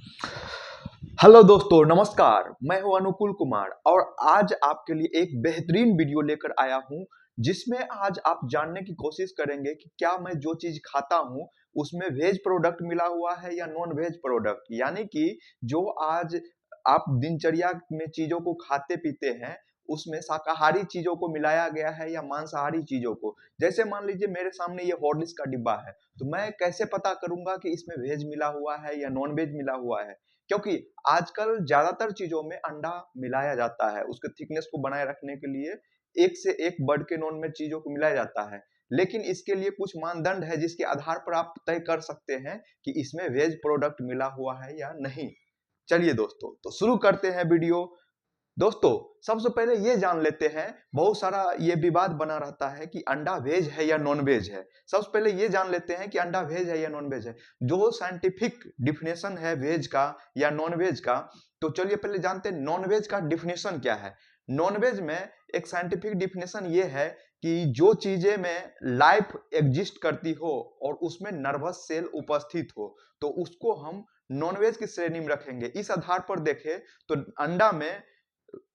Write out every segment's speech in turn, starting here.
Hello दोस्तों, नमस्कार। मैं हूं अनुकूल कुमार और आज आपके लिए एक बेहतरीन वीडियो लेकर आया हूं जिसमें आज आप जानने की कोशिश करेंगे कि क्या मैं जो चीज खाता हूं उसमें वेज प्रोडक्ट मिला हुआ है या नॉन वेज प्रोडक्ट। यानी कि जो आज आप दिनचर्या में चीजों को खाते पीते हैं उसमें शाकाहारी चीजों को मिलाया गया है या मांसाहारी चीजों को। जैसे मान लीजिए मेरे सामने ये हॉर्लिक्स का डिब्बा है, तो मैं कैसे पता करूंगा कि इसमें वेज मिला हुआ है या नॉन वेज मिला हुआ है? क्योंकि आजकल ज्यादातर चीजों में अंडा मिलाया जाता है उसके थिकनेस को बनाए रखने के लिए। एक से एक बढ़ के नॉन वेज चीजों को मिलाया जाता है, लेकिन इसके लिए कुछ मानदंड है जिसके आधार पर आप तय कर सकते हैं कि इसमें वेज प्रोडक्ट मिला हुआ है या नहीं। चलिए दोस्तों, तो शुरू करते हैं वीडियो। दोस्तों, सबसे पहले ये जान लेते हैं, बहुत सारा ये विवाद बना रहता है कि अंडा वेज है या नॉन वेज है। सबसे पहले ये जान लेते हैं कि अंडा वेज है या नॉन वेज है। जो साइंटिफिक डिफिनेशन है वेज का या नॉन वेज का, तो चलिए पहले जानते हैं नॉन वेज का डिफिनेशन क्या है। नॉन वेज में एक साइंटिफिक डिफिनेशन ये है कि जो चीजें में लाइफ एग्जिस्ट करती हो और उसमें नर्वस सेल उपस्थित हो, तो उसको हम नॉन वेज की श्रेणी में रखेंगे। इस आधार पर देखें तो अंडा में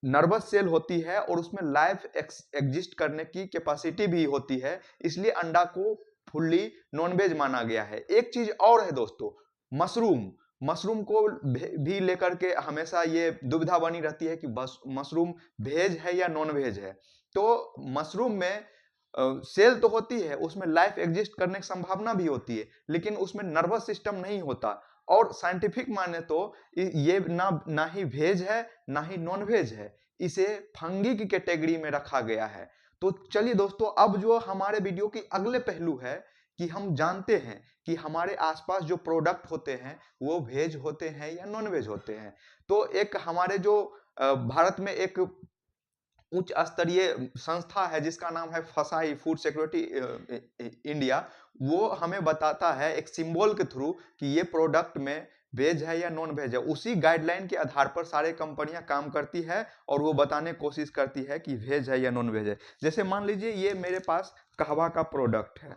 नर्वस सेल होती है और उसमें लाइफ एग्जिस्ट करने की कैपेसिटी भी होती है, इसलिए अंडा को फुल्ली नॉनवेज माना गया है। एक चीज और है दोस्तों, मशरूम। मशरूम को भी लेकर के हमेशा ये दुविधा बनी रहती है कि बस मशरूम वेज है या नॉन वेज है। तो मशरूम में सेल तो होती है, उसमें लाइफ एग्जिस्ट करने की संभावना भी होती है, लेकिन उसमें नर्वस सिस्टम नहीं होता। और साइंटिफिक माने तो ये ना ही वेज है ना ही नॉन वेज है, इसे फंगी की कैटेगरी में रखा गया है। तो चलिए दोस्तों, अब जो हमारे वीडियो की अगले पहलू है कि हम जानते हैं कि हमारे आसपास जो प्रोडक्ट होते हैं वो वेज होते हैं या नॉन वेज होते हैं। तो एक हमारे जो भारत में एक उच्च स्तरीय संस्था है जिसका नाम है फसाई, फूड सिक्योरिटी इंडिया, वो हमें बताता है एक सिंबल के थ्रू कि ये प्रोडक्ट में वेज है या नॉन वेज है। उसी गाइडलाइन के आधार पर सारे कंपनियां काम करती है और वो बताने की कोशिश करती है कि वेज है या नॉन वेज है। जैसे मान लीजिए ये मेरे पास कहवा का प्रोडक्ट है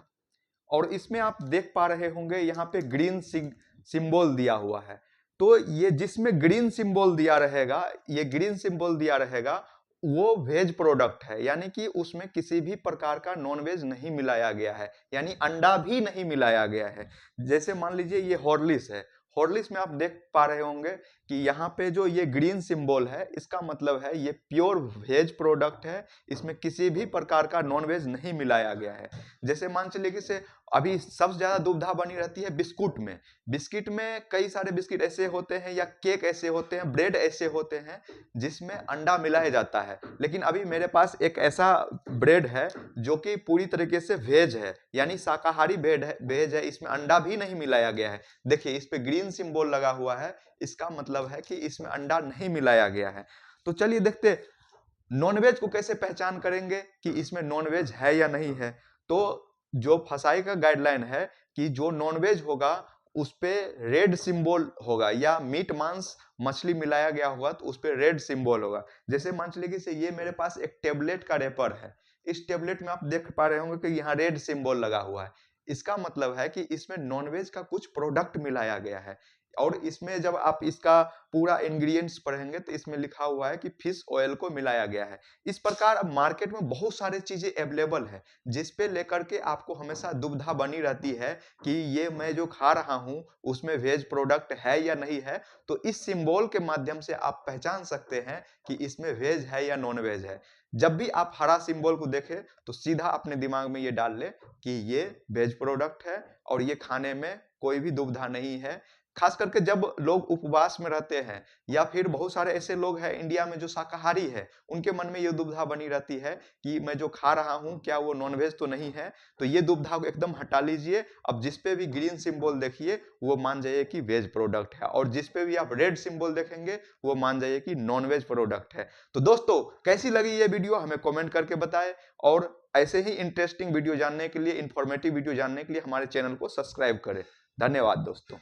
और इसमें आप देख पा रहे होंगे यहाँ पे ग्रीन सिंबल दिया हुआ है। तो ये जिसमें ग्रीन सिंबल दिया रहेगा, ये ग्रीन सिंबल दिया रहेगा, वो वेज प्रोडक्ट है। यानी कि उसमें किसी भी प्रकार का नॉन वेज नहीं मिलाया गया है, यानी अंडा भी नहीं मिलाया गया है। जैसे मान लीजिए ये हॉर्लिक्स है, हॉर्लिक्स में आप देख पा रहे होंगे कि यहाँ पे जो ये ग्रीन सिंबल है इसका मतलब है ये प्योर वेज प्रोडक्ट है, इसमें किसी भी प्रकार का नॉन वेज नहीं मिलाया गया है। जैसे मान चलिए कि से अभी सबसे ज्यादा दुविधा बनी रहती है बिस्कुट में। बिस्किट में कई सारे बिस्किट ऐसे होते हैं या केक ऐसे होते हैं, ब्रेड ऐसे होते हैं जिसमें अंडा मिलाया जाता है, लेकिन अभी मेरे पास एक ऐसा ब्रेड है जो कि पूरी तरीके से वेज है, यानी शाकाहारी ब्रेड है, वेज है, इसमें अंडा भी नहीं मिलाया गया है। देखिए इस पे ग्रीन सिंबल लगा हुआ है, इसका मतलब है कि इसमें अंडा नहीं मिलाया गया है। तो चलिए देखते नॉनवेज को कैसे पहचान करेंगे कि इसमें नॉनवेज है या नहीं है। तो जो फसाई का गाइडलाइन है कि जो नॉनवेज होगा उस पे रेड सिंबल होगा, या मीट मांस मछली मिलाया गया होगा तो उस पे रेड सिंबल होगा। जैसे मान चलिए कि ये मेरे पास एक टेबलेट का रेपर है, इस टेबलेट में आप देख पा रहे होंगे कि यहाँ रेड सिंबल लगा हुआ है, इसका मतलब है कि इसमें नॉनवेज का कुछ प्रोडक्ट मिलाया गया है। और इसमें जब आप इसका पूरा इंग्रेडिएंट्स पढ़ेंगे तो इसमें लिखा हुआ है कि फिश ऑयल को मिलाया गया है। इस प्रकार अब मार्केट में बहुत सारे चीजें अवेलेबल है जिस पे लेकर के आपको हमेशा दुविधा बनी रहती है कि ये मैं जो खा रहा हूं उसमें वेज प्रोडक्ट है या नहीं है। तो इस सिंबल के माध्यम से आप पहचान सकते हैं कि इसमें वेज है या नॉन वेज है। जब भी आप हरा सिंबल को देखें तो सीधा अपने दिमाग में ये डाल ले कि ये वेज प्रोडक्ट है और ये खाने में कोई भी दुविधा नहीं है। खास करके जब लोग उपवास में रहते हैं या फिर बहुत सारे ऐसे लोग हैं इंडिया में जो शाकाहारी है, उनके मन में ये दुविधा बनी रहती है कि मैं जो खा रहा हूं क्या वो नॉनवेज तो नहीं है। तो ये दुविधा को एकदम हटा लीजिए। अब जिस पे भी ग्रीन सिंबल देखिए वो मान जाइए कि वेज प्रोडक्ट है, और जिस पे भी आप रेड सिंबल देखेंगे वो मान जाइए कि नॉन वेज प्रोडक्ट है। तो दोस्तों, कैसी लगी ये वीडियो हमें कमेंट करके बताएं, और ऐसे ही इंटरेस्टिंग वीडियो जानने के लिए, इंफॉर्मेटिव वीडियो जानने के लिए हमारे चैनल को सब्सक्राइब करें। धन्यवाद दोस्तों।